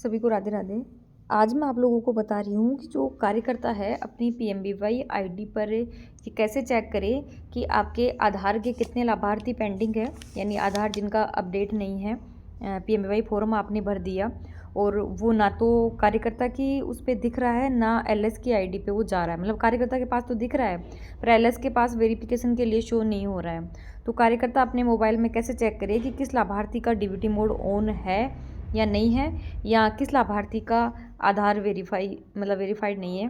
सभी को राधे राधे। आज मैं आप लोगों को बता रही हूँ कि जो कार्यकर्ता है अपनी पीएमबीवाई आईडी पर ये कैसे चेक करे कि आपके आधार के कितने लाभार्थी पेंडिंग है, यानी आधार जिनका अपडेट नहीं है। पीएमबीवाई फॉर्म आपने भर दिया और वो ना तो कार्यकर्ता की उस पर दिख रहा है ना एलएस की आईडी पे वो जा रहा है। मतलब कार्यकर्ता के पास तो दिख रहा है पर एलएस के पास वेरिफिकेशन के लिए शो नहीं हो रहा है। तो कार्यकर्ता अपने मोबाइल में कैसे चेक करे कि किस लाभार्थी का डीबीटी मोड ऑन है या नहीं है, या किस लाभार्थी का आधार वेरीफाइड नहीं है,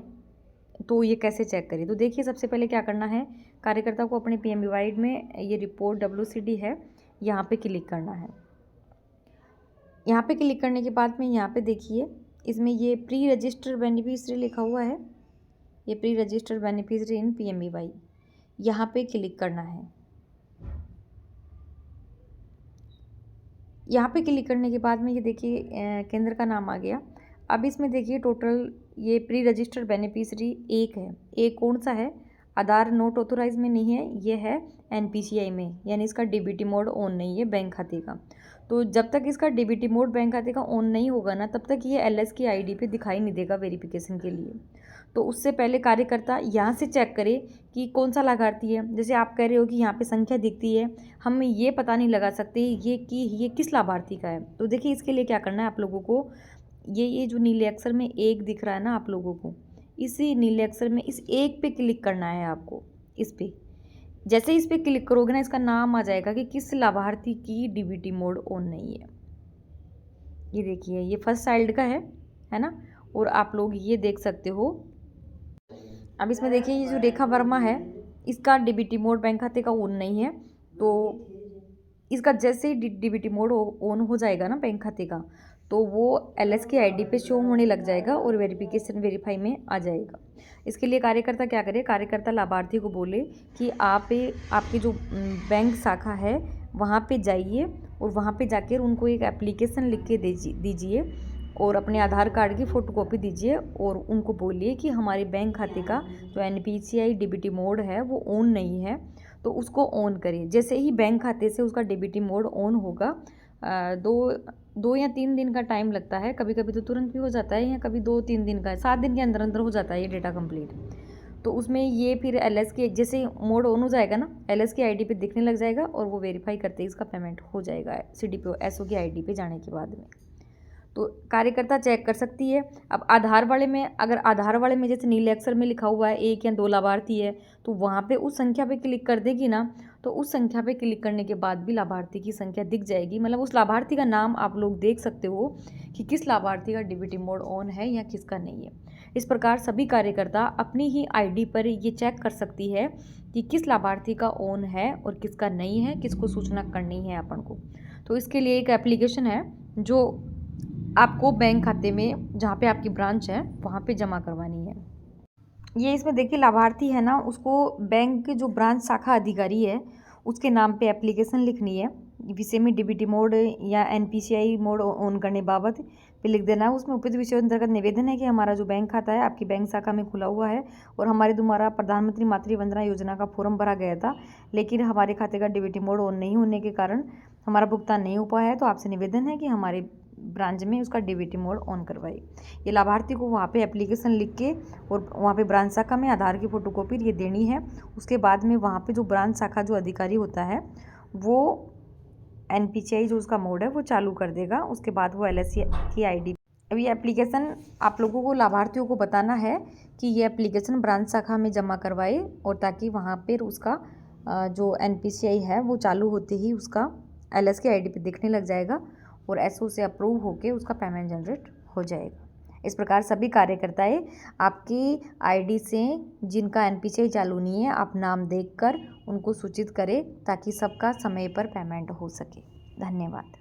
तो ये कैसे चेक करें। तो देखिए, सबसे पहले क्या करना है, कार्यकर्ता को अपने पीएमबीवाई में ये रिपोर्ट WCD है, यहाँ पे क्लिक करना है। यहाँ पे क्लिक करने के बाद में यहाँ पे देखिए, इसमें ये प्री रजिस्टर बेनिफिशियरी लिखा हुआ है, ये प्री रजिस्टर बेनिफिशियरी इन पीएमबीवाई, यहाँ पे क्लिक करना है। यहाँ पे क्लिक करने के बाद में ये देखिए केंद्र का नाम आ गया। अब इसमें देखिए टोटल ये प्री रजिस्टर्ड बेनिफिशियरी एक है। एक कौन सा है, आधार नोट ऑथोराइज में नहीं है, ये है एनपीसीआई में, यानी इसका डीबीटी मोड ऑन नहीं है बैंक खाते का। तो जब तक इसका डीबीटी मोड बैंक खाते का ऑन नहीं होगा ना, तब तक ये एलएस की आईडी पे दिखाई नहीं देगा वेरिफिकेशन के लिए। तो उससे पहले कार्यकर्ता यहाँ से चेक करे कि कौन सा लाभार्थी है। जैसे आप कह रहे हो कि यहाँ पे संख्या दिखती है, हम ये पता नहीं लगा सकते ये किस लाभार्थी का है। तो देखिए, इसके लिए क्या करना है आप लोगों को, ये जो नीले अक्षर में एक दिख रहा है ना आप लोगों को, इसी नीले अक्षर में इस एक पे क्लिक करना है आपको। इस पे जैसे इस पे क्लिक करोगे ना, इसका नाम आ जाएगा कि किस लाभार्थी की डीबीटी मोड ऑन नहीं है। ये देखिए, ये फर्स्ट चाइल्ड का है ना, और आप लोग ये देख सकते हो। अब इसमें देखिए, ये जो रेखा वर्मा है, इसका डीबीटी मोड बैंक खाते का ऑन नहीं है। तो इसका जैसे ही डीबीटी मोड ऑन हो जाएगा ना बैंक खाते का, तो वो एलएस की आईडी पे शो होने लग जाएगा और वेरीफाई में आ जाएगा। इसके लिए कार्यकर्ता क्या करे, कार्यकर्ता लाभार्थी को बोले कि आपकी जो बैंक शाखा है वहाँ पे जाइए और वहाँ पे जाकर उनको एक एप्लीकेशन लिख के दीजिए और अपने आधार कार्ड की फ़ोटोकॉपी दीजिए और उनको बोलिए कि हमारे बैंक खाते का जो एनपीसीआई डीबीटी मोड है वो ऑन नहीं है, तो उसको ऑन करिए। जैसे ही बैंक खाते से उसका डीबीटी मोड ऑन होगा, दो या 3 दिन का टाइम लगता है, कभी कभी तो तुरंत भी हो जाता है, या कभी 2-3 दिन का, 7 दिन के अंदर अंदर हो जाता है ये डेटा कंप्लीट। तो उसमें ये फिर एलएस की जैसे मोड ऑन हो जाएगा ना, एलएस की आईडी पे दिखने लग जाएगा और वो वेरीफाई करते ही इसका पेमेंट हो जाएगा सीडीपीओ एसओ की आईडी पे जाने के बाद में। तो कार्यकर्ता चेक कर सकती है। अब आधार वाले में, अगर आधार वाले में जैसे नीले अक्षर में लिखा हुआ है 1 या 2 लाभार्थी है, तो वहाँ पे उस संख्या पे क्लिक कर देगी ना, तो उस संख्या पे क्लिक करने के बाद भी लाभार्थी की संख्या दिख जाएगी। मतलब उस लाभार्थी का नाम आप लोग देख सकते हो कि किस लाभार्थी का डीबीटी मोड ऑन है या किसका नहीं है। इस प्रकार सभी कार्यकर्ता अपनी ही आईडी पर ये चेक कर सकती है कि किस लाभार्थी का ऑन है और किसका नहीं है, किसको सूचना करनी है अपन को। तो इसके लिए एक एप्लीकेशन है जो आपको बैंक खाते में, जहाँ पे आपकी ब्रांच है वहाँ पे जमा करवानी है। ये इसमें देखिए, लाभार्थी है ना, उसको बैंक के जो ब्रांच शाखा अधिकारी है उसके नाम पे एप्लीकेशन लिखनी है। विषय में डीबीटी मोड या एनपीसीआई मोड ऑन करने बाबत पे लिख देना है। उसमें उपयुक्त विषय अंतर्गत निवेदन है कि हमारा जो बैंक खाता है आपकी बैंक शाखा में खुला हुआ है और हमारे द्वारा प्रधानमंत्री मातृ वंदना योजना का फॉर्म भरा गया था, लेकिन हमारे खाते का डीबीटी मोड ऑन नहीं होने के कारण हमारा भुगतान नहीं हो पाया है। तो आपसे निवेदन है कि हमारे ब्रांच में उसका डीबीटी मोड ऑन करवाए। ये लाभार्थी को वहाँ पे एप्लीकेशन लिख के और वहाँ पे ब्रांच शाखा में आधार की फ़ोटोकॉपी ये देनी है। उसके बाद में वहाँ पे जो ब्रांच शाखा जो अधिकारी होता है वो एनपीसीआई जो उसका मोड है वो चालू कर देगा। उसके बाद वो एलएस की आईडी। अब ये एप्लीकेशन आप लोगों को, लाभार्थियों को बताना है कि ये एप्लीकेशन ब्रांच शाखा में जमा करवाए, और ताकि वहाँ पर उसका जो एनपीसीआई है वो चालू होते ही उसका एलएस की आईडी पे दिखने लग जाएगा और एसओ से अप्रूव होके उसका पेमेंट जनरेट हो जाएगा। इस प्रकार सभी कार्यकर्ताएं आपकी आईडी से जिनका एनपीसीआई चालू नहीं है, आप नाम देखकर उनको सूचित करें ताकि सबका समय पर पेमेंट हो सके। धन्यवाद।